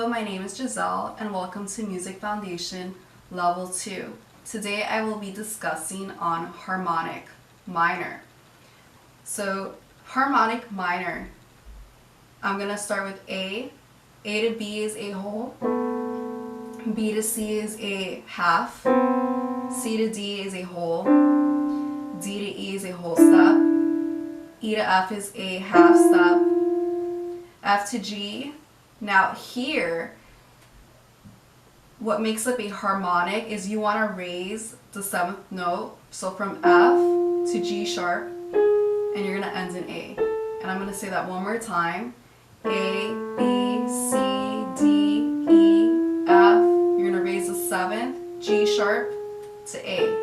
Hello, my name is Giselle and welcome to Music Foundation Level 2. Today I will be discussing on harmonic minor. So harmonic minor, I'm going to start with A. A to B is a whole, B to C is a half, C to D is a whole, D to E is a whole step, E to F is a half step, F to G. Now here, what makes up a harmonic is you want to raise the 7th note, so from F to G sharp, and you're going to end in A. And I'm going to say that one more time. A, B, C, D, E, F. You're going to raise the 7th, G sharp to A.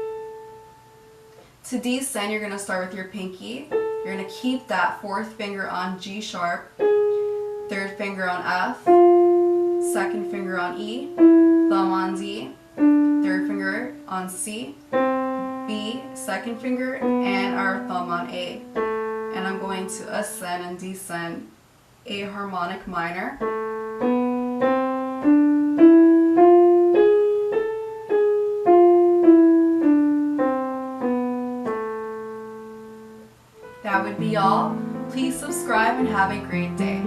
To descend, you're going to start with your pinky. You're going to keep that 4th finger on G sharp, 3rd finger on F, 2nd finger on E, thumb on D, 3rd finger on C, B, 2nd finger, and our thumb on A. And I'm going to ascend and descend a harmonic minor. That would be all. Please subscribe and have a great day.